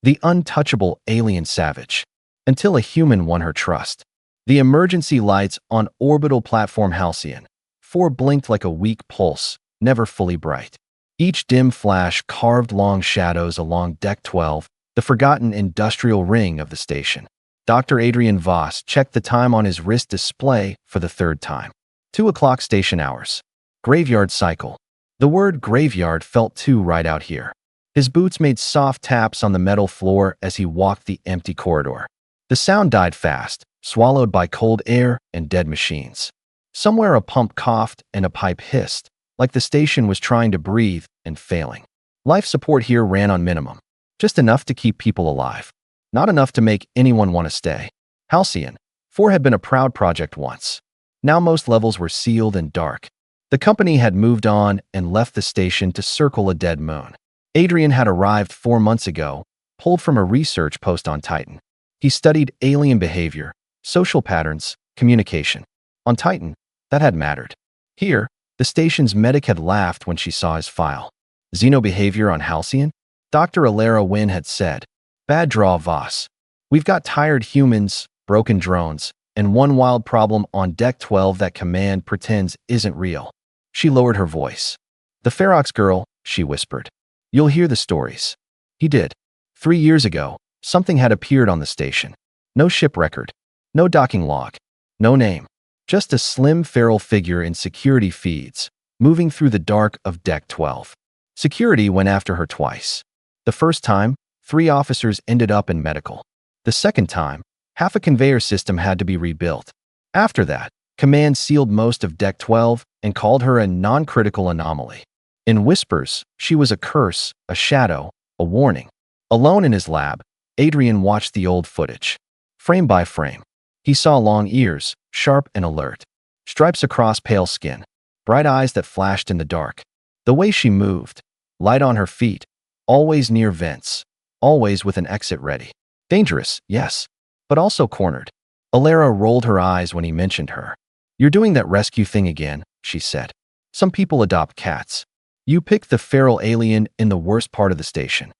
The untouchable alien savage. Until a human won her trust. The emergency lights on orbital platform Halcyon 4 blinked like a weak pulse, never fully bright. Each dim flash carved long shadows along Deck 12, the forgotten industrial ring of the station. Dr. Adrian Voss checked the time on his wrist display for the third time. 2 o'clock station hours. Graveyard cycle. The word graveyard felt too right out here. His boots made soft taps on the metal floor as he walked the empty corridor. The sound died fast, swallowed by cold air and dead machines. Somewhere a pump coughed and a pipe hissed, like the station was trying to breathe and failing. Life support here ran on minimum, just enough to keep people alive, not enough to make anyone want to stay. Halcyon 4 had been a proud project once. Now most levels were sealed and dark. The company had moved on and left the station to circle a dead moon. Adrian had arrived 4 months ago, pulled from a research post on Titan. He studied alien behavior, social patterns, communication. On Titan, that had mattered. Here, the station's medic had laughed when she saw his file. Xenobehavior on Halcyon? Dr. Alara Wynn had said, "Bad draw, Voss. We've got tired humans, broken drones, and one wild problem on Deck 12 that Command pretends isn't real." She lowered her voice. "The Ferox girl," she whispered. "You'll hear the stories." He did. 3 years ago, something had appeared on the station. No ship record, no docking log, no name. Just a slim feral figure in security feeds, moving through the dark of Deck 12. Security went after her twice. The first time, 3 officers ended up in medical. The second time, half a conveyor system had to be rebuilt. After that, Command sealed most of Deck 12 and called her a non-critical anomaly. In whispers, she was a curse, a shadow, a warning. Alone in his lab, Adrian watched the old footage. Frame by frame, he saw long ears, sharp and alert, stripes across pale skin, bright eyes that flashed in the dark. The way she moved, light on her feet, always near vents, always with an exit ready. Dangerous, yes, but also cornered. Alara rolled her eyes when he mentioned her. "You're doing that rescue thing again," she said. "Some people adopt cats. You picked the feral alien in the worst part of the station."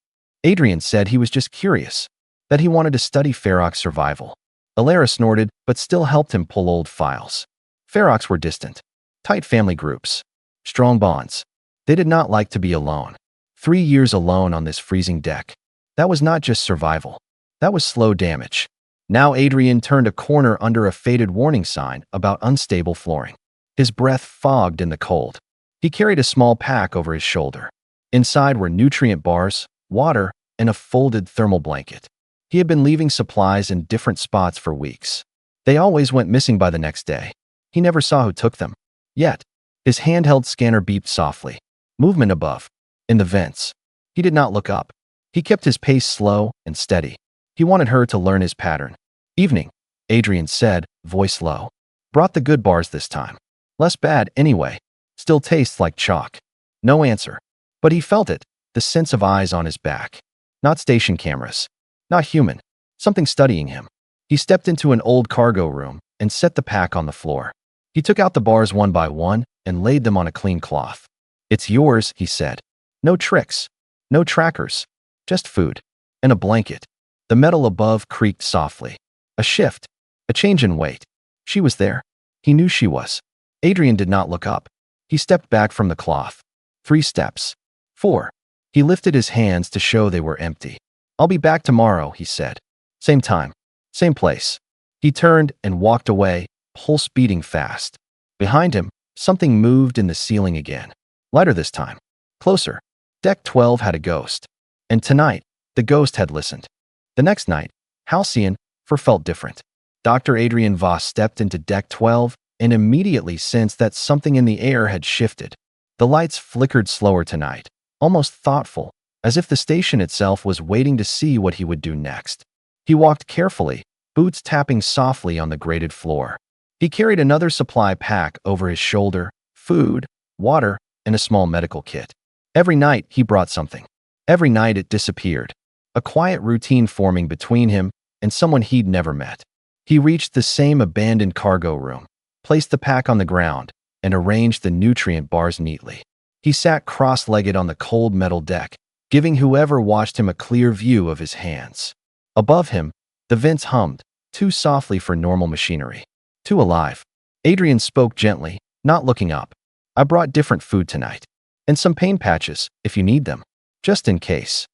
Adrian said he was just curious, that he wanted to study Ferox survival. Alara snorted, but still helped him pull old files. Ferox were distant, tight family groups, strong bonds. They did not like to be alone. 3 years alone on this freezing deck. That was not just survival. That was slow damage. Now Adrian turned a corner under a faded warning sign about unstable flooring. His breath fogged in the cold. He carried a small pack over his shoulder. Inside were nutrient bars, water, and a folded thermal blanket. He had been leaving supplies in different spots for weeks. They always went missing by the next day. He never saw who took them. Yet, his handheld scanner beeped softly. Movement above. In the vents. He did not look up. He kept his pace slow and steady. He wanted her to learn his pattern. "Evening," Adrian said, voice low. "Brought the good bars this time. Less bad anyway. Still tastes like chalk." No answer. But he felt it, the sense of eyes on his back. Not station cameras. Not human. Something studying him. He stepped into an old cargo room and set the pack on the floor. He took out the bars one by one and laid them on a clean cloth. "It's yours," he said. "No tricks. No trackers. Just food. And a blanket." The metal above creaked softly. A shift. A change in weight. She was there. He knew she was. Adrian did not look up. He stepped back from the cloth. 3 steps. 4. He lifted his hands to show they were empty. "I'll be back tomorrow," he said. "Same time. Same place." He turned and walked away, pulse beating fast. Behind him, something moved in the ceiling again. Lighter this time. Closer. Deck 12 had a ghost. And tonight, the ghost had listened. The next night, Halcyon 4 felt different. Dr. Adrian Voss stepped into Deck 12 and immediately sensed that something in the air had shifted. The lights flickered slower tonight, almost thoughtful, as if the station itself was waiting to see what he would do next. He walked carefully, boots tapping softly on the grated floor. He carried another supply pack over his shoulder, food, water, and a small medical kit. Every night, he brought something. Every night, it disappeared. A quiet routine forming between him and someone he'd never met. He reached the same abandoned cargo room, placed the pack on the ground, and arranged the nutrient bars neatly. He sat cross-legged on the cold metal deck, giving whoever watched him a clear view of his hands. Above him, the vents hummed, too softly for normal machinery. Too alive. Adrian spoke gently, not looking up. I brought different food tonight. And some pain patches, if you need them. Just in case.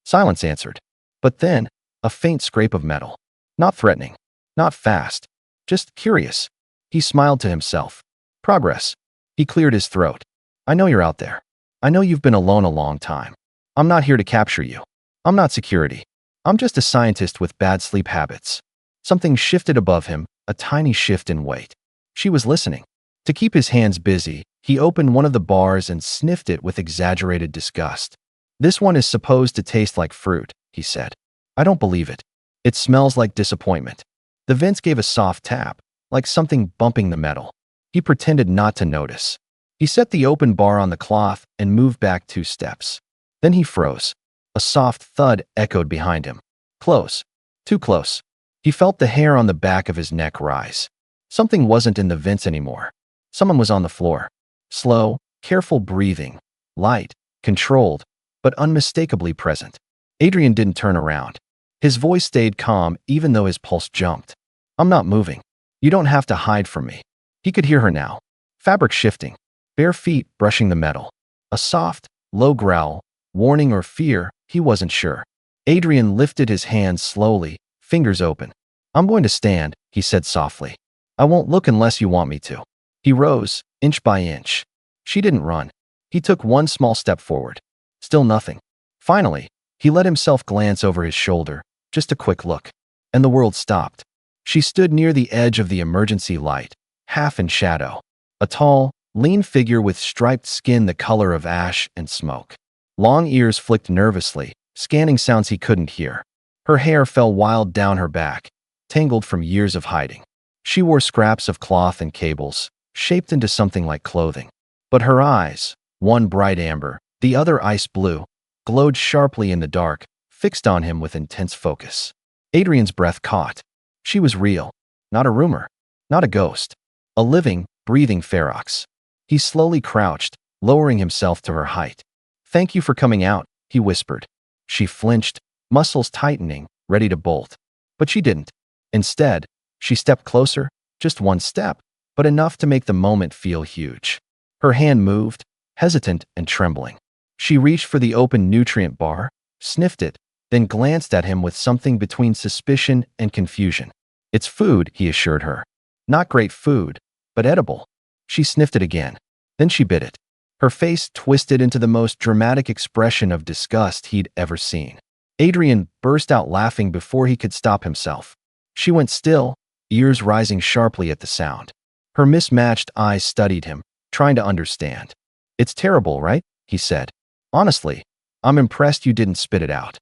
Silence answered. But then, a faint scrape of metal. Not threatening. Not fast. Just curious. He smiled to himself. Progress. He cleared his throat. I know you're out there. I know you've been alone a long time. I'm not here to capture you. I'm not security. I'm just a scientist with bad sleep habits. Something shifted above him, a tiny shift in weight. She was listening. To keep his hands busy, he opened one of the bars and sniffed it with exaggerated disgust. This one is supposed to taste like fruit, he said. I don't believe it. It smells like disappointment. The vents gave a soft tap, like something bumping the metal. He pretended not to notice. He set the open bar on the cloth and moved back 2 steps. Then he froze. A soft thud echoed behind him. Close. Too close. He felt the hair on the back of his neck rise. Something wasn't in the vents anymore. Someone was on the floor. Slow, careful breathing. Light, controlled, but unmistakably present. Adrian didn't turn around. His voice stayed calm even though his pulse jumped. I'm not moving. You don't have to hide from me. He could hear her now. Fabric shifting. Bare feet brushing the metal. A soft, low growl. Warning or fear, he wasn't sure. Adrian lifted his hands slowly, fingers open. I'm going to stand, he said softly. I won't look unless you want me to. He rose, inch by inch. She didn't run. He took one small step forward. Still nothing. Finally, he let himself glance over his shoulder, just a quick look. And the world stopped. She stood near the edge of the emergency light, half in shadow. A tall, lean figure with striped skin the color of ash and smoke. Long ears flicked nervously, scanning sounds he couldn't hear. Her hair fell wild down her back, tangled from years of hiding. She wore scraps of cloth and cables, shaped into something like clothing. But her eyes, one bright amber, the other ice blue, glowed sharply in the dark, fixed on him with intense focus. Adrian's breath caught. She was real. Not a rumor. Not a ghost. A living, breathing ferox. He slowly crouched, lowering himself to her height. Thank you for coming out, he whispered. She flinched, muscles tightening, ready to bolt. But she didn't. Instead, she stepped closer, just one step, but enough to make the moment feel huge. Her hand moved, hesitant and trembling. She reached for the open nutrient bar, sniffed it, then glanced at him with something between suspicion and confusion. It's food, he assured her. Not great food, but edible. She sniffed it again. Then she bit it. Her face twisted into the most dramatic expression of disgust he'd ever seen. Adrian burst out laughing before he could stop himself. She went still, ears rising sharply at the sound. Her mismatched eyes studied him, trying to understand. It's terrible, right? He said. Honestly, I'm impressed you didn't spit it out.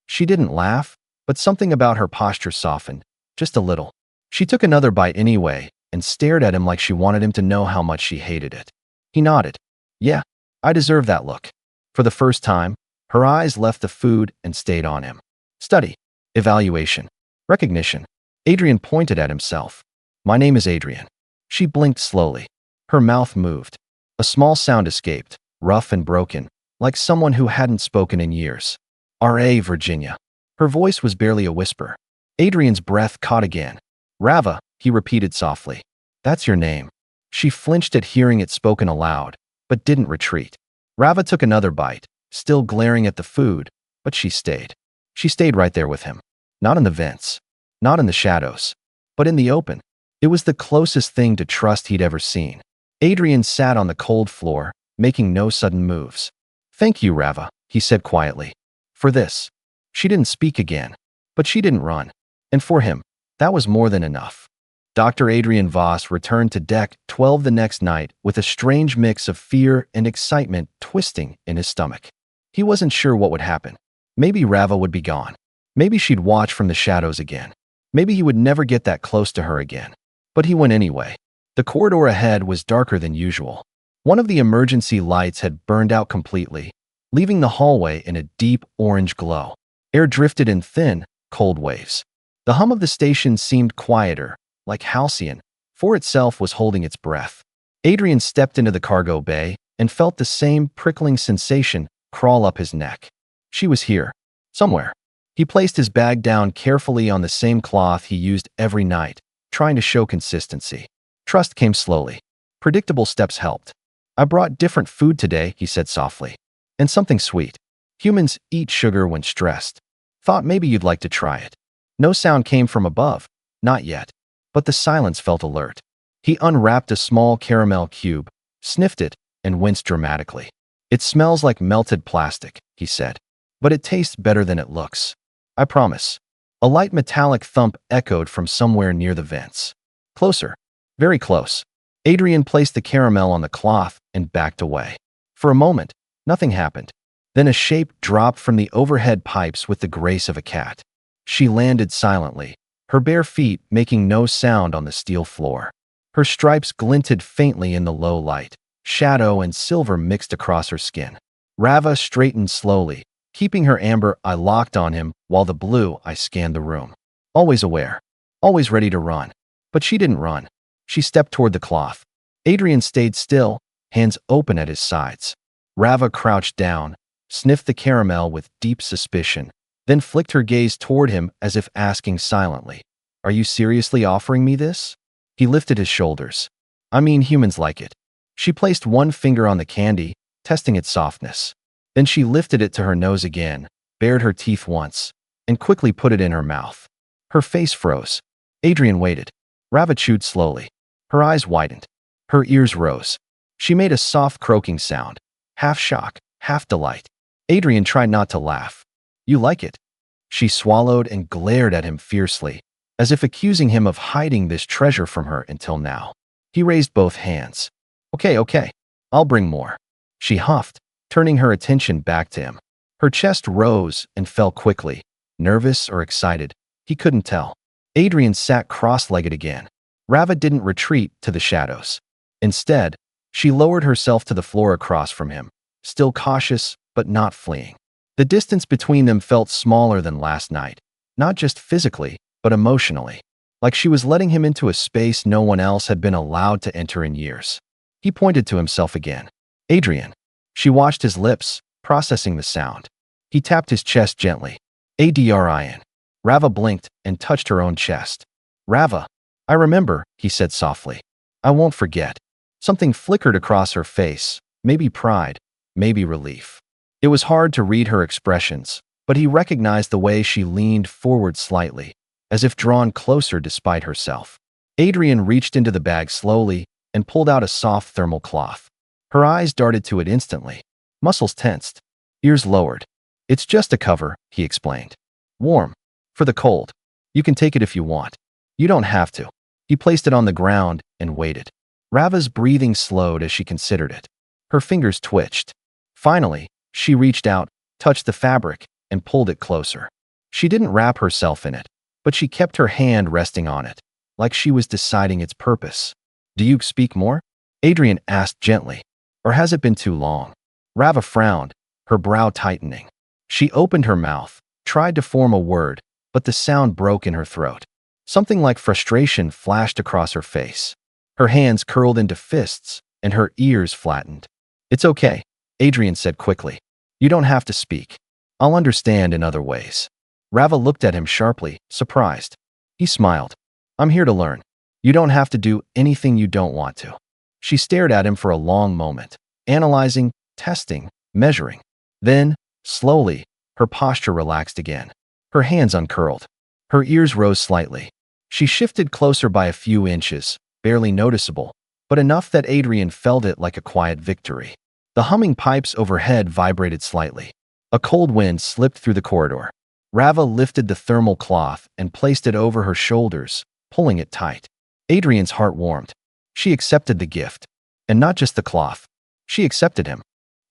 She didn't laugh, but something about her posture softened, just a little. She took another bite anyway and stared at him like she wanted him to know how much she hated it. He nodded. Yeah, I deserve that look. For the first time, her eyes left the food and stayed on him. Study, evaluation, recognition. Adrian pointed at himself. My name is Adrian. She blinked slowly. Her mouth moved. A small sound escaped, rough and broken, like someone who hadn't spoken in years. R.A. Virginia. Her voice was barely a whisper. Adrian's breath caught again. Rava, he repeated softly. That's your name. She flinched at hearing it spoken aloud, but didn't retreat. Rava took another bite, still glaring at the food, but she stayed. She stayed right there with him. Not in the vents. Not in the shadows. But in the open. It was the closest thing to trust he'd ever seen. Adrian sat on the cold floor, making no sudden moves. Thank you, Rava, he said quietly. For this. She didn't speak again. But she didn't run. And for him, that was more than enough. Dr. Adrian Voss returned to Deck 12 the next night with a strange mix of fear and excitement twisting in his stomach. He wasn't sure what would happen. Maybe Rava would be gone. Maybe she'd watch from the shadows again. Maybe he would never get that close to her again. But he went anyway. The corridor ahead was darker than usual. One of the emergency lights had burned out completely, leaving the hallway in a deep orange glow. Air drifted in thin, cold waves. The hum of the station seemed quieter, like Halcyon, for itself was holding its breath. Adrian stepped into the cargo bay and felt the same prickling sensation crawl up his neck. She was here. Somewhere. He placed his bag down carefully on the same cloth he used every night, trying to show consistency. Trust came slowly. Predictable steps helped. I brought different food today, he said softly. And something sweet. Humans eat sugar when stressed. Thought maybe you'd like to try it. No sound came from above. Not yet. But the silence felt alert. He unwrapped a small caramel cube, sniffed it, and winced dramatically. It smells like melted plastic, he said. But it tastes better than it looks. I promise. A light metallic thump echoed from somewhere near the vents. Closer. Very close. Adrian placed the caramel on the cloth and backed away. For a moment, nothing happened. Then a shape dropped from the overhead pipes with the grace of a cat. She landed silently, her bare feet making no sound on the steel floor. Her stripes glinted faintly in the low light. Shadow and silver mixed across her skin. Rava straightened slowly, keeping her amber eye locked on him while the blue eye scanned the room. Always aware, always ready to run. But she didn't run. She stepped toward the cloth. Adrian stayed still, hands open at his sides. Rava crouched down, sniffed the caramel with deep suspicion, then flicked her gaze toward him as if asking silently, "Are you seriously offering me this?" He lifted his shoulders. "I mean, humans like it." She placed one finger on the candy, testing its softness. Then she lifted it to her nose again, bared her teeth once, and quickly put it in her mouth. Her face froze. Adrian waited. Rava chewed slowly. Her eyes widened. Her ears rose. She made a soft croaking sound, half shock, half delight. Adrian tried not to laugh. "You like it?" She swallowed and glared at him fiercely, as if accusing him of hiding this treasure from her until now. He raised both hands. Okay, I'll bring more." She huffed, turning her attention back to him. Her chest rose and fell quickly, nervous or excited. He couldn't tell. Adrian sat cross-legged again. Rava didn't retreat to the shadows. Instead, she lowered herself to the floor across from him, still cautious but not fleeing. The distance between them felt smaller than last night, not just physically, but emotionally, like she was letting him into a space no one else had been allowed to enter in years. He pointed to himself again. "Adrian." She watched his lips, processing the sound. He tapped his chest gently. "Adrian." Rava blinked and touched her own chest. "Rava." "I remember," he said softly. "I won't forget." Something flickered across her face, maybe pride, maybe relief. It was hard to read her expressions, but he recognized the way she leaned forward slightly, as if drawn closer despite herself. Adrian reached into the bag slowly and pulled out a soft thermal cloth. Her eyes darted to it instantly. Muscles tensed. Ears lowered. "It's just a cover," he explained. "Warm. For the cold. You can take it if you want. You don't have to." He placed it on the ground and waited. Rava's breathing slowed as she considered it. Her fingers twitched. Finally, she reached out, touched the fabric, and pulled it closer. She didn't wrap herself in it, but she kept her hand resting on it, like she was deciding its purpose. "Do you speak more?" Adrian asked gently. "Or has it been too long?" Rava frowned, her brow tightening. She opened her mouth, tried to form a word, but the sound broke in her throat. Something like frustration flashed across her face. Her hands curled into fists, and her ears flattened. "It's okay," Adrian said quickly. "You don't have to speak. I'll understand in other ways." Rava looked at him sharply, surprised. He smiled. "I'm here to learn. You don't have to do anything you don't want to." She stared at him for a long moment, analyzing, testing, measuring. Then, slowly, her posture relaxed again. Her hands uncurled. Her ears rose slightly. She shifted closer by a few inches, barely noticeable, but enough that Adrian felt it like a quiet victory. The humming pipes overhead vibrated slightly. A cold wind slipped through the corridor. Rava lifted the thermal cloth and placed it over her shoulders, pulling it tight. Adrian's heart warmed. She accepted the gift. And not just the cloth. She accepted him.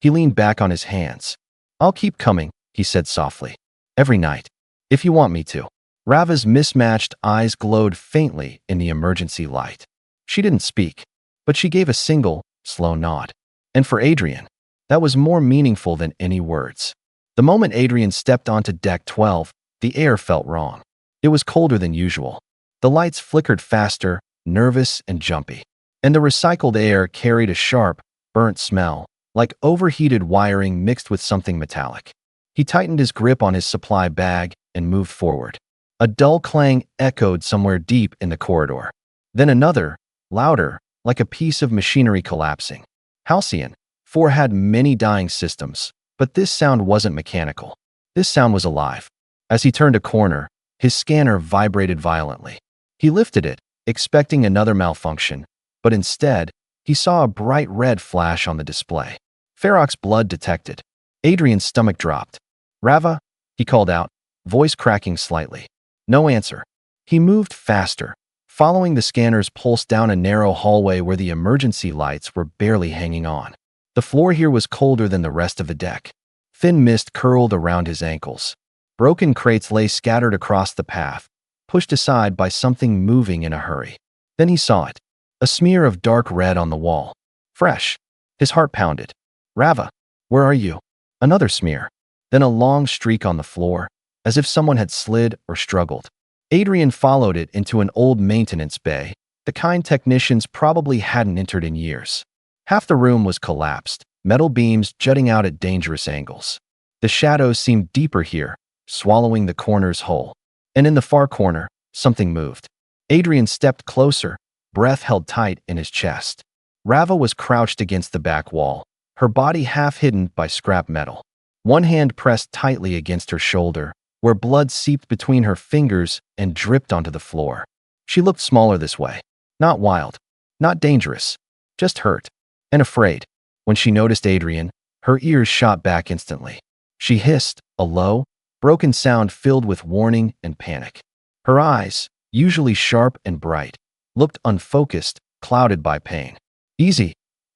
He leaned back on his hands. "I'll keep coming," he said softly. "Every night. If you want me to." Rava's mismatched eyes glowed faintly in the emergency light. She didn't speak, but she gave a single, slow nod. And for Adrian, that was more meaningful than any words. The moment Adrian stepped onto deck 12, the air felt wrong. It was colder than usual. The lights flickered faster, nervous and jumpy. And the recycled air carried a sharp, burnt smell, like overheated wiring mixed with something metallic. He tightened his grip on his supply bag and moved forward. A dull clang echoed somewhere deep in the corridor. Then another, louder, like a piece of machinery collapsing. Halcyon 4 had many dying systems, but this sound wasn't mechanical. This sound was alive. As he turned a corner, his scanner vibrated violently. He lifted it, expecting another malfunction, but instead, he saw a bright red flash on the display. Ferox's blood detected. Adrian's stomach dropped. "Rava?" he called out, voice cracking slightly. No answer. He moved faster, following the scanner's pulse down a narrow hallway where the emergency lights were barely hanging on. The floor here was colder than the rest of the deck. Thin mist curled around his ankles. Broken crates lay scattered across the path, pushed aside by something moving in a hurry. Then he saw it. A smear of dark red on the wall. Fresh. His heart pounded. "Rava, where are you?" Another smear. Then a long streak on the floor, as if someone had slid or struggled. Adrian followed it into an old maintenance bay, the kind technicians probably hadn't entered in years. Half the room was collapsed, metal beams jutting out at dangerous angles. The shadows seemed deeper here, swallowing the corners whole. And in the far corner, something moved. Adrian stepped closer, breath held tight in his chest. Rava was crouched against the back wall, her body half hidden by scrap metal. One hand pressed tightly against her shoulder, where blood seeped between her fingers and dripped onto the floor. She looked smaller this way. Not wild, not dangerous, just hurt and afraid. When she noticed Adrian, her ears shot back instantly. She hissed, a low, broken sound filled with warning and panic. Her eyes, usually sharp and bright, looked unfocused, clouded by pain. "Easy,"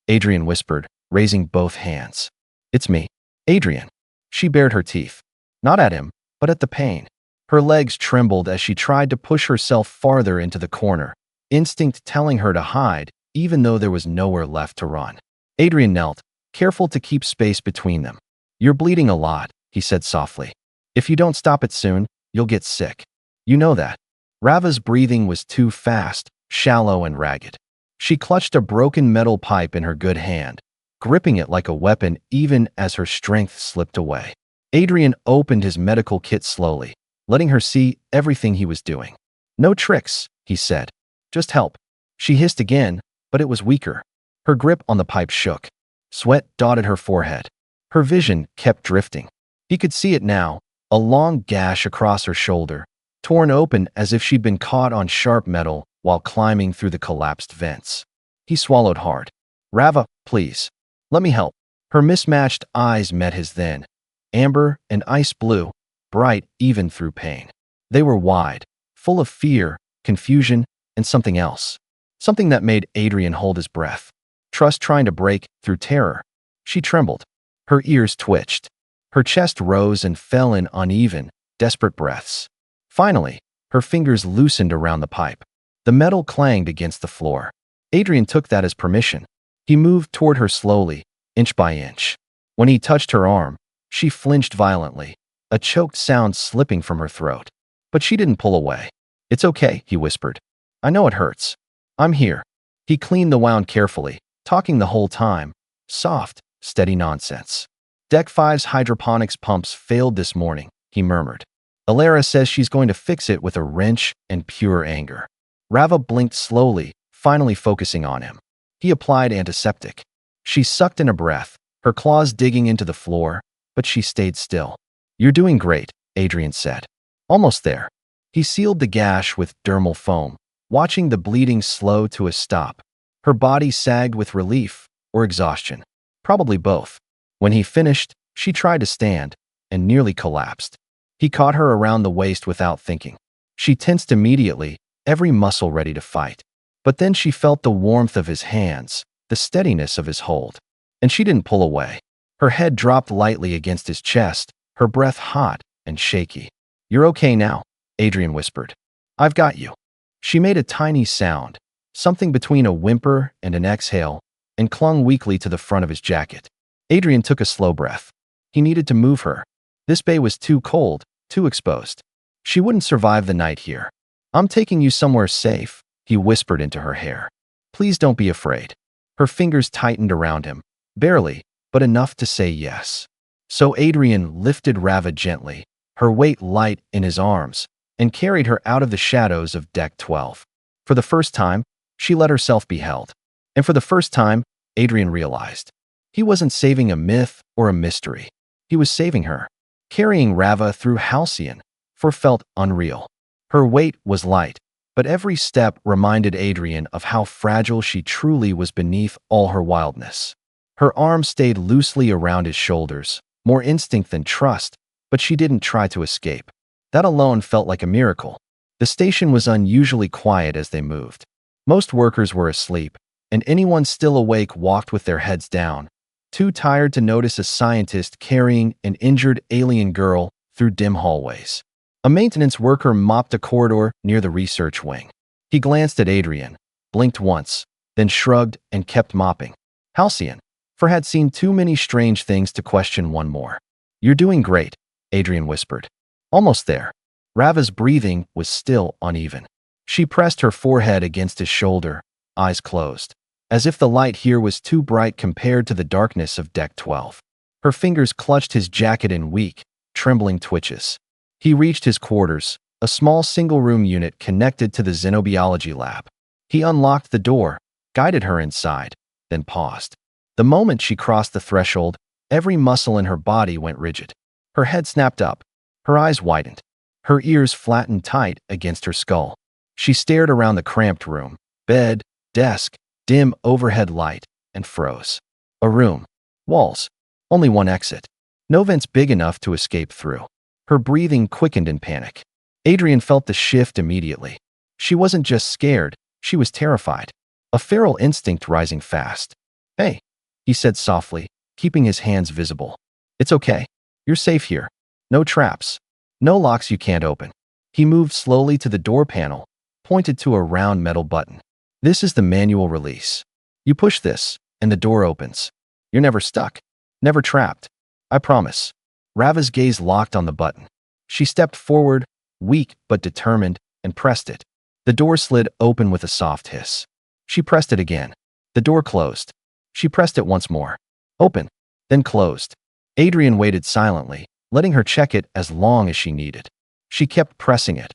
Adrian whispered, raising both hands. "It's me, Adrian." She bared her teeth. Not at him, but at the pain. Her legs trembled as she tried to push herself farther into the corner, instinct telling her to hide, even though there was nowhere left to run. Adrian knelt, careful to keep space between them. "You're bleeding a lot," he said softly. "If you don't stop it soon, you'll get sick. You know that." Rava's breathing was too fast, shallow and ragged. She clutched a broken metal pipe in her good hand, gripping it like a weapon even as her strength slipped away. Adrian opened his medical kit slowly, letting her see everything he was doing. "No tricks," he said. "Just help." She hissed again, but it was weaker. Her grip on the pipe shook. Sweat dotted her forehead. Her vision kept drifting. He could see it now, a long gash across her shoulder, torn open as if she'd been caught on sharp metal while climbing through the collapsed vents. He swallowed hard. "Rava, please. Let me help." Her mismatched eyes met his then. Amber and ice blue, bright even through pain. They were wide, full of fear, confusion, and something else. Something that made Adrian hold his breath. Trust trying to break through terror. She trembled. Her ears twitched. Her chest rose and fell in uneven, desperate breaths. Finally, her fingers loosened around the pipe. The metal clanged against the floor. Adrian took that as permission. He moved toward her slowly, inch by inch. When he touched her arm, she flinched violently, a choked sound slipping from her throat. But she didn't pull away. "It's okay," he whispered. "I know it hurts. I'm here." He cleaned the wound carefully, talking the whole time. Soft, steady nonsense. "Deck 5's hydroponics pumps failed this morning," he murmured. "Alara says she's going to fix it with a wrench and pure anger." Rava blinked slowly, finally focusing on him. He applied antiseptic. She sucked in a breath, her claws digging into the floor, but she stayed still. "You're doing great," Adrian said. "Almost there." He sealed the gash with dermal foam, watching the bleeding slow to a stop. Her body sagged with relief or exhaustion. Probably both. When he finished, she tried to stand and nearly collapsed. He caught her around the waist without thinking. She tensed immediately, every muscle ready to fight. But then she felt the warmth of his hands, the steadiness of his hold. And she didn't pull away. Her head dropped lightly against his chest, her breath hot and shaky. "You're okay now," Adrian whispered. "I've got you." She made a tiny sound, something between a whimper and an exhale, and clung weakly to the front of his jacket. Adrian took a slow breath. He needed to move her. This bay was too cold, too exposed. She wouldn't survive the night here. "I'm taking you somewhere safe," he whispered into her hair. "Please don't be afraid." Her fingers tightened around him, barely, but enough to say yes. So Adrian lifted Rava gently, her weight light in his arms, and carried her out of the shadows of Deck 12. For the first time, she let herself be held. And for the first time, Adrian realized. He wasn't saving a myth or a mystery. He was saving her. Carrying Rava through Halcyon felt unreal. Her weight was light, but every step reminded Adrian of how fragile she truly was beneath all her wildness. Her arms stayed loosely around his shoulders, more instinct than trust, but she didn't try to escape. That alone felt like a miracle. The station was unusually quiet as they moved. Most workers were asleep, and anyone still awake walked with their heads down, too tired to notice a scientist carrying an injured alien girl through dim hallways. A maintenance worker mopped a corridor near the research wing. He glanced at Adrian, blinked once, then shrugged and kept mopping. Halcyon, had seen too many strange things to question one more. "You're doing great," Adrian whispered. "Almost there." Rava's breathing was still uneven. She pressed her forehead against his shoulder, eyes closed, as if the light here was too bright compared to the darkness of Deck 12. Her fingers clutched his jacket in weak, trembling twitches. He reached his quarters, a small single-room unit connected to the xenobiology lab. He unlocked the door, guided her inside, then paused. The moment she crossed the threshold, every muscle in her body went rigid. Her head snapped up, her eyes widened, her ears flattened tight against her skull. She stared around the cramped room, bed, desk, dim overhead light, and froze. A room. Walls. Only one exit. No vents big enough to escape through. Her breathing quickened in panic. Adrian felt the shift immediately. She wasn't just scared, she was terrified. A feral instinct rising fast. "Hey," he said softly, keeping his hands visible. "It's okay. You're safe here. No traps. No locks you can't open." He moved slowly to the door panel, pointed to a round metal button. "This is the manual release. You push this, and the door opens. You're never stuck. Never trapped. I promise." Rava's gaze locked on the button. She stepped forward, weak but determined, and pressed it. The door slid open with a soft hiss. She pressed it again. The door closed. She pressed it once more. Open, then closed. Adrian waited silently, letting her check it as long as she needed. She kept pressing it.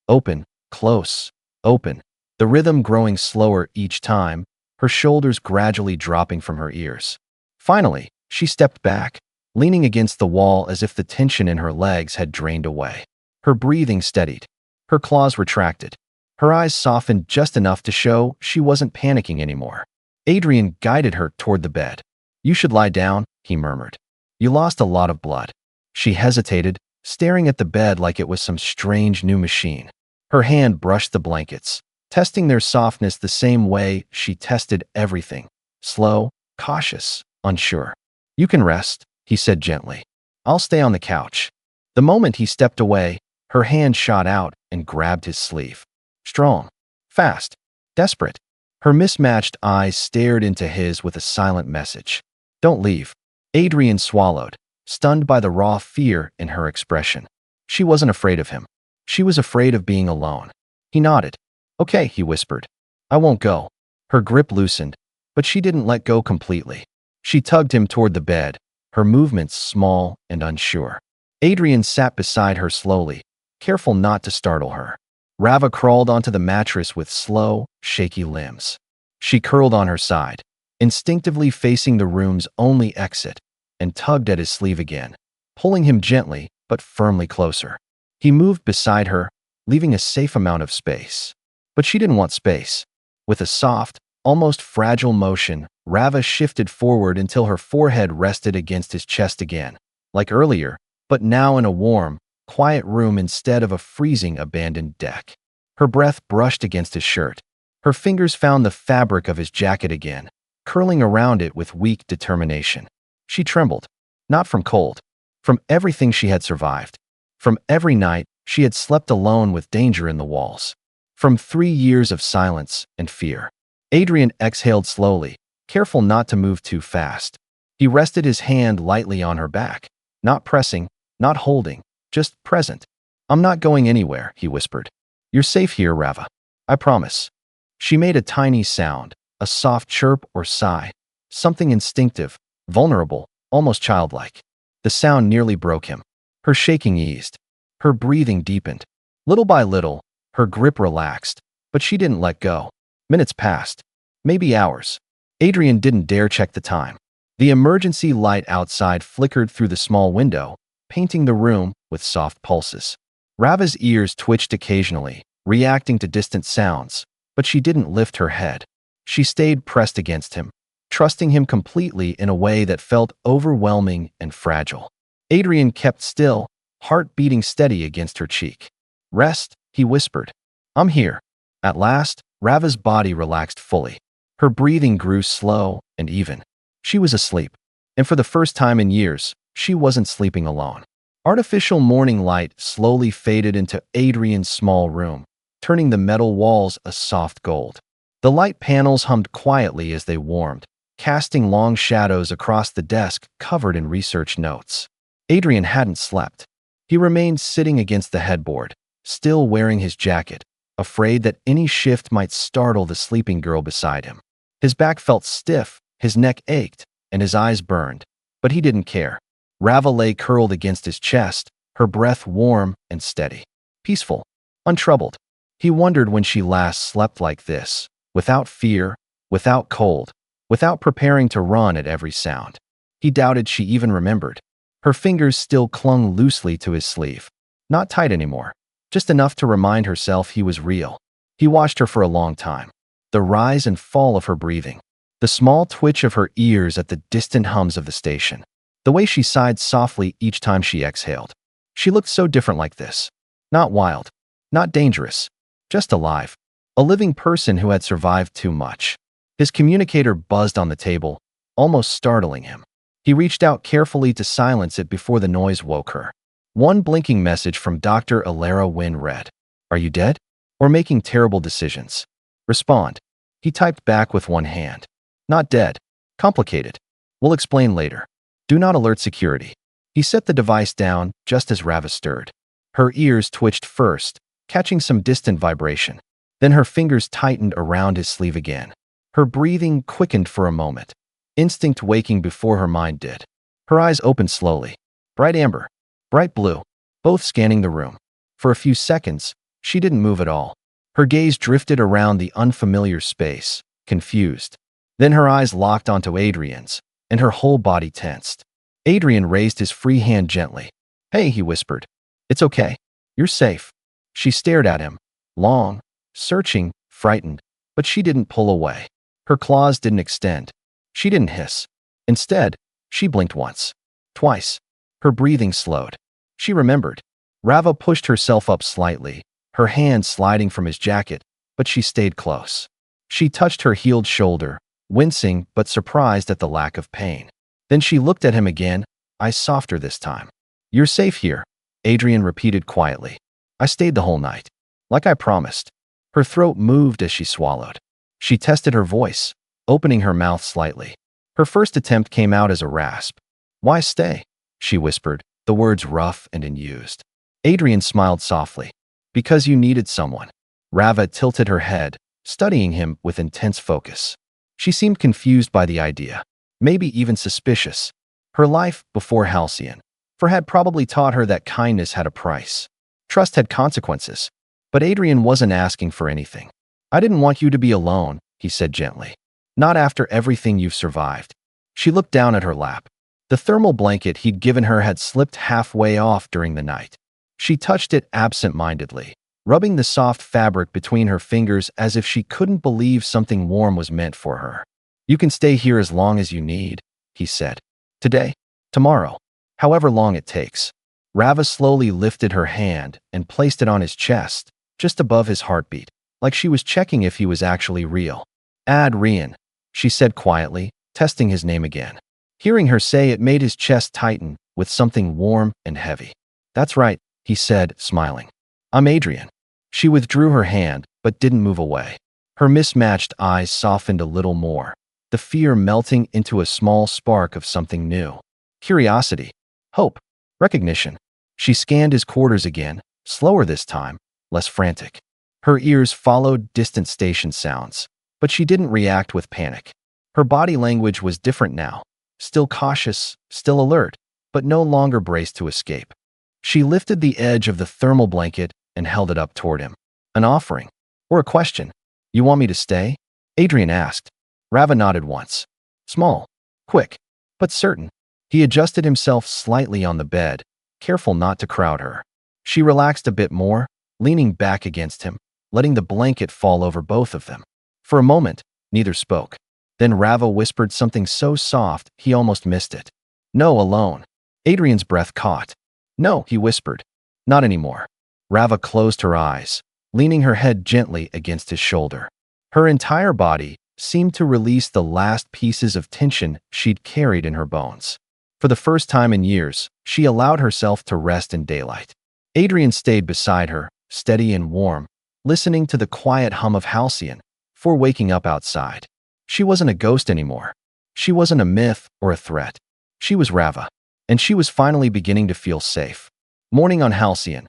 Open, close, open. The rhythm growing slower each time, her shoulders gradually dropping from her ears. Finally, she stepped back, leaning against the wall as if the tension in her legs had drained away. Her breathing steadied. Her claws retracted. Her eyes softened just enough to show she wasn't panicking anymore. Adrian guided her toward the bed. "You should lie down," he murmured. "You lost a lot of blood." She hesitated, staring at the bed like it was some strange new machine. Her hand brushed the blankets, testing their softness the same way she tested everything. Slow, cautious, unsure. "You can rest," he said gently. "I'll stay on the couch." The moment he stepped away, her hand shot out and grabbed his sleeve. Strong, fast, desperate. Her mismatched eyes stared into his with a silent message. "Don't leave." Adrian swallowed, stunned by the raw fear in her expression. She wasn't afraid of him. She was afraid of being alone. He nodded. "Okay," he whispered. "I won't go." Her grip loosened, but she didn't let go completely. She tugged him toward the bed, her movements small and unsure. Adrian sat beside her slowly, careful not to startle her. Rava crawled onto the mattress with slow, shaky limbs. She curled on her side, instinctively facing the room's only exit, and tugged at his sleeve again, pulling him gently but firmly closer. He moved beside her, leaving a safe amount of space. But she didn't want space. With a soft, almost fragile motion, Rava shifted forward until her forehead rested against his chest again, like earlier, but now in a warm, quiet room instead of a freezing, abandoned deck. Her breath brushed against his shirt. Her fingers found the fabric of his jacket again, curling around it with weak determination. She trembled, not from cold, from everything she had survived, from every night she had slept alone with danger in the walls, from 3 years of silence and fear. Adrian exhaled slowly, careful not to move too fast. He rested his hand lightly on her back, not pressing, not holding, just present. "I'm not going anywhere," he whispered. "You're safe here, Rava. I promise." She made a tiny sound, a soft chirp or sigh, something instinctive, vulnerable, almost childlike. The sound nearly broke him. Her shaking eased. Her breathing deepened. Little by little, her grip relaxed, but she didn't let go. Minutes passed. Maybe hours. Adrian didn't dare check the time. The emergency light outside flickered through the small window, painting the room with soft pulses. Rava's ears twitched occasionally, reacting to distant sounds, but she didn't lift her head. She stayed pressed against him, trusting him completely in a way that felt overwhelming and fragile. Adrian kept still, heart beating steady against her cheek. "Rest," he whispered. "I'm here." At last, Rava's body relaxed fully. Her breathing grew slow and even. She was asleep. And for the first time in years, she wasn't sleeping alone. Artificial morning light slowly faded into Adrian's small room, turning the metal walls a soft gold. The light panels hummed quietly as they warmed, casting long shadows across the desk covered in research notes. Adrian hadn't slept. He remained sitting against the headboard, still wearing his jacket, afraid that any shift might startle the sleeping girl beside him. His back felt stiff, his neck ached, and his eyes burned, but he didn't care. Rava lay curled against his chest, her breath warm and steady. Peaceful, untroubled. He wondered when she last slept like this, without fear, without cold, without preparing to run at every sound. He doubted she even remembered. Her fingers still clung loosely to his sleeve. Not tight anymore, just enough to remind herself he was real. He watched her for a long time. The rise and fall of her breathing. The small twitch of her ears at the distant hums of the station. The way she sighed softly each time she exhaled. She looked so different like this. Not wild. Not dangerous. Just alive. A living person who had survived too much. His communicator buzzed on the table, almost startling him. He reached out carefully to silence it before the noise woke her. One blinking message from Dr. Alara Wynn read, "Are you dead? Or making terrible decisions? Respond." He typed back with one hand. "Not dead. Complicated. We'll explain later. Do not alert security." He set the device down just as Rava stirred. Her ears twitched first, catching some distant vibration. Then her fingers tightened around his sleeve again. Her breathing quickened for a moment, instinct waking before her mind did. Her eyes opened slowly. Bright amber, bright blue, both scanning the room. For a few seconds, she didn't move at all. Her gaze drifted around the unfamiliar space, confused. Then her eyes locked onto Adrian's, and her whole body tensed. Adrian raised his free hand gently. "Hey," he whispered. "It's okay. You're safe." She stared at him, long, searching, frightened, but she didn't pull away. Her claws didn't extend. She didn't hiss. Instead, she blinked once. Twice. Her breathing slowed. She remembered. Rava pushed herself up slightly, her hand sliding from his jacket, but she stayed close. She touched her healed shoulder, wincing but surprised at the lack of pain. Then she looked at him again, eyes softer this time. "You're safe here," Adrian repeated quietly. "I stayed the whole night. Like I promised." Her throat moved as she swallowed. She tested her voice, opening her mouth slightly. Her first attempt came out as a rasp. "Why stay?" she whispered, the words rough and unused. Adrian smiled softly. "Because you needed someone." Rava tilted her head, studying him with intense focus. She seemed confused by the idea, maybe even suspicious. Her life before Halcyon had probably taught her that kindness had a price. Trust had consequences. But Adrian wasn't asking for anything. "I didn't want you to be alone," he said gently. "Not after everything you've survived." She looked down at her lap. The thermal blanket he'd given her had slipped halfway off during the night. She touched it absent-mindedly, rubbing the soft fabric between her fingers as if she couldn't believe something warm was meant for her. "You can stay here as long as you need," he said. "Today, tomorrow, however long it takes." Rava slowly lifted her hand and placed it on his chest, just above his heartbeat, like she was checking if he was actually real. "Adrian," she said quietly, testing his name again. Hearing her say it made his chest tighten with something warm and heavy. "That's right," he said, smiling. "I'm Adrian." She withdrew her hand, but didn't move away. Her mismatched eyes softened a little more, the fear melting into a small spark of something new. Curiosity, hope, recognition. She scanned his quarters again, slower this time, less frantic. Her ears followed distant station sounds, but she didn't react with panic. Her body language was different now, still cautious, still alert, but no longer braced to escape. She lifted the edge of the thermal blanket and held it up toward him. An offering? Or a question? You want me to stay? Adrian asked. Rava nodded once. Small, quick, but certain. He adjusted himself slightly on the bed, careful not to crowd her. She relaxed a bit more, leaning back against him, letting the blanket fall over both of them. For a moment, neither spoke. Then Rava whispered something so soft he almost missed it. No, alone. Adrian's breath caught. No, he whispered. Not anymore. Rava closed her eyes, leaning her head gently against his shoulder. Her entire body seemed to release the last pieces of tension she'd carried in her bones. For the first time in years, she allowed herself to rest in daylight. Adrian stayed beside her, steady and warm, listening to the quiet hum of Halcyon before waking up outside. She wasn't a ghost anymore. She wasn't a myth or a threat. She was Rava, and she was finally beginning to feel safe. Morning on Halcyon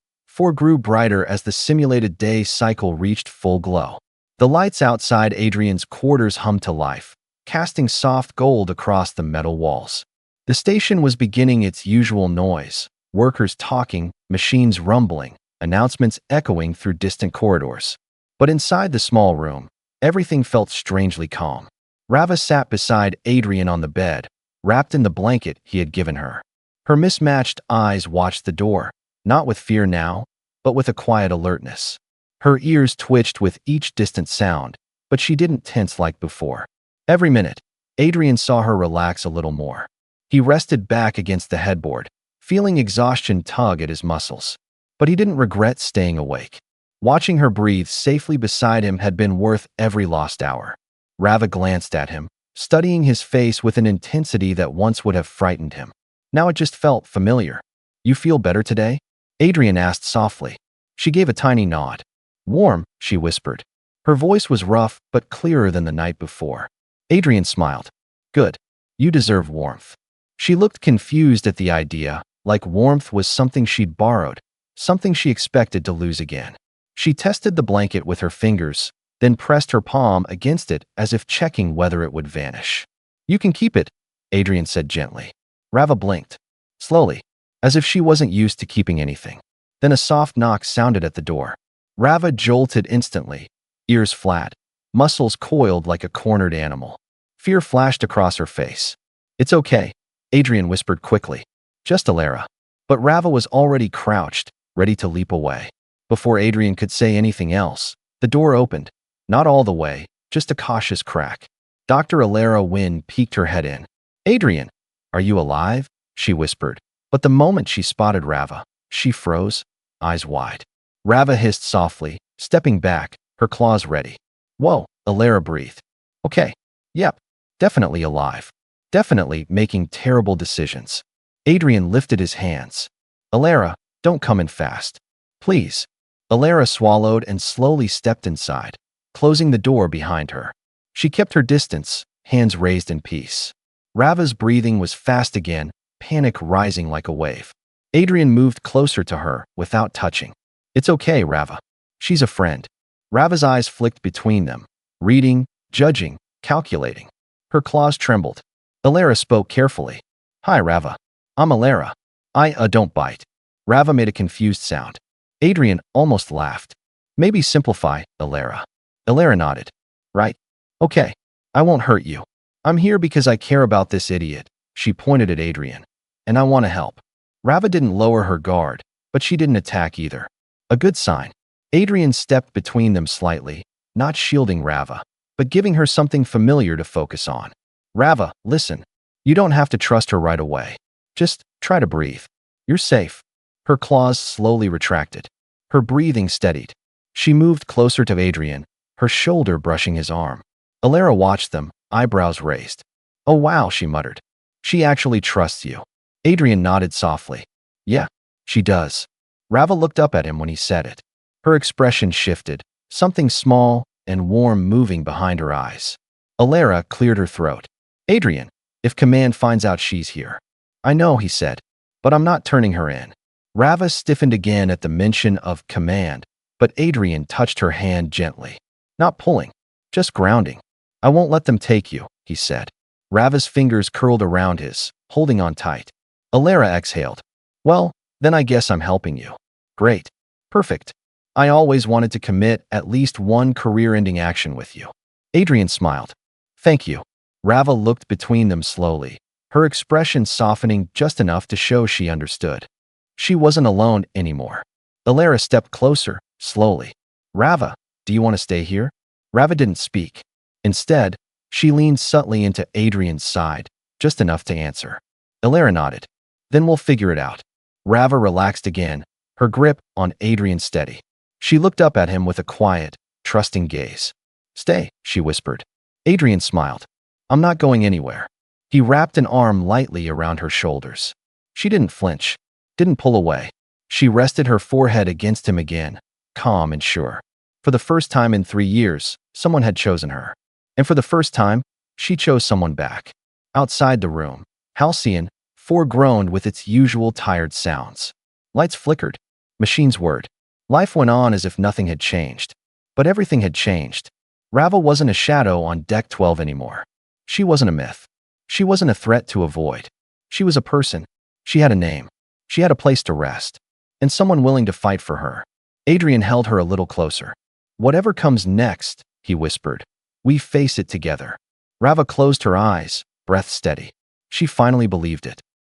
grew brighter as the simulated day cycle reached full glow. The lights outside Adrian's quarters hummed to life, casting soft gold across the metal walls. The station was beginning its usual noise, workers talking, machines rumbling, announcements echoing through distant corridors. But inside the small room, everything felt strangely calm. Rava sat beside Adrian on the bed, wrapped in the blanket he had given her. Her mismatched eyes watched the door, not with fear now, but with a quiet alertness. Her ears twitched with each distant sound, but she didn't tense like before. Every minute, Adrian saw her relax a little more. He rested back against the headboard, feeling exhaustion tug at his muscles. But he didn't regret staying awake. Watching her breathe safely beside him had been worth every lost hour. Rava glanced at him, studying his face with an intensity that once would have frightened him. Now it just felt familiar. You feel better today? Adrian asked softly. She gave a tiny nod. Warm, she whispered. Her voice was rough but clearer than the night before. Adrian smiled. Good. You deserve warmth. She looked confused at the idea, like warmth was something she'd borrowed, something she expected to lose again. She tested the blanket with her fingers, then pressed her palm against it as if checking whether it would vanish. You can keep it, Adrian said gently. Rava blinked. Slowly, as if she wasn't used to keeping anything. Then a soft knock sounded at the door. Rava jolted instantly, ears flat, muscles coiled like a cornered animal. Fear flashed across her face. It's okay, Adrian whispered quickly. Just Alara. But Rava was already crouched, ready to leap away. Before Adrian could say anything else, the door opened. Not all the way, just a cautious crack. Dr. Alara Wynne peeked her head in. Adrian, are you alive? She whispered. But the moment she spotted Rava, she froze, eyes wide. Rava hissed softly, stepping back, her claws ready. Whoa, Alara breathed. Okay. Yep. Definitely alive. Definitely making terrible decisions. Adrian lifted his hands. Alara, don't come in fast. Please. Alara swallowed and slowly stepped inside, closing the door behind her. She kept her distance, hands raised in peace. Rava's breathing was fast again, panic rising like a wave. Adrian moved closer to her without touching. It's okay, Rava. She's a friend. Rava's eyes flicked between them, reading, judging, calculating. Her claws trembled. Alara spoke carefully. Hi, Rava. I'm Alara. Don't bite. Rava made a confused sound. Adrian almost laughed. Maybe simplify, Alara. Alara nodded. Right. Okay. I won't hurt you. I'm here because I care about this idiot. She pointed at Adrian. And I want to help. Rava didn't lower her guard, but she didn't attack either. A good sign. Adrian stepped between them slightly, not shielding Rava, but giving her something familiar to focus on. Rava, listen. You don't have to trust her right away. Just try to breathe. You're safe. Her claws slowly retracted. Her breathing steadied. She moved closer to Adrian, her shoulder brushing his arm. Alara watched them, eyebrows raised. Oh wow, she muttered. She actually trusts you. Adrian nodded softly. Yeah, she does. Rava looked up at him when he said it. Her expression shifted, something small and warm moving behind her eyes. Alara cleared her throat. Adrian, if Command finds out she's here. I know, he said, but I'm not turning her in. Rava stiffened again at the mention of Command, but Adrian touched her hand gently. Not pulling, just grounding. I won't let them take you, he said. Rava's fingers curled around his, holding on tight. Alara exhaled. Well, then I guess I'm helping you. Great. Perfect. I always wanted to commit at least one career-ending action with you. Adrian smiled. Thank you. Rava looked between them slowly, her expression softening just enough to show she understood. She wasn't alone anymore. Alara stepped closer, slowly. Rava, do you want to stay here? Rava didn't speak. Instead, she leaned subtly into Adrian's side, just enough to answer. Alara nodded. Then we'll figure it out. Rava relaxed again, her grip on Adrian steady. She looked up at him with a quiet, trusting gaze. Stay, she whispered. Adrian smiled. I'm not going anywhere. He wrapped an arm lightly around her shoulders. She didn't flinch, didn't pull away. She rested her forehead against him again, calm and sure. For the first time in 3 years, someone had chosen her. And for the first time, she chose someone back. Outside the room, Halcyon foregroaned with its usual tired sounds. Lights flickered. Machines whirred. Life went on as if nothing had changed. But everything had changed. Rava wasn't a shadow on Deck 12 anymore. She wasn't a myth. She wasn't a threat to avoid. She was a person. She had a name. She had a place to rest. And someone willing to fight for her. Adrian held her a little closer. Whatever comes next, he whispered, we face it together. Rava closed her eyes, breath steady. She finally believed it.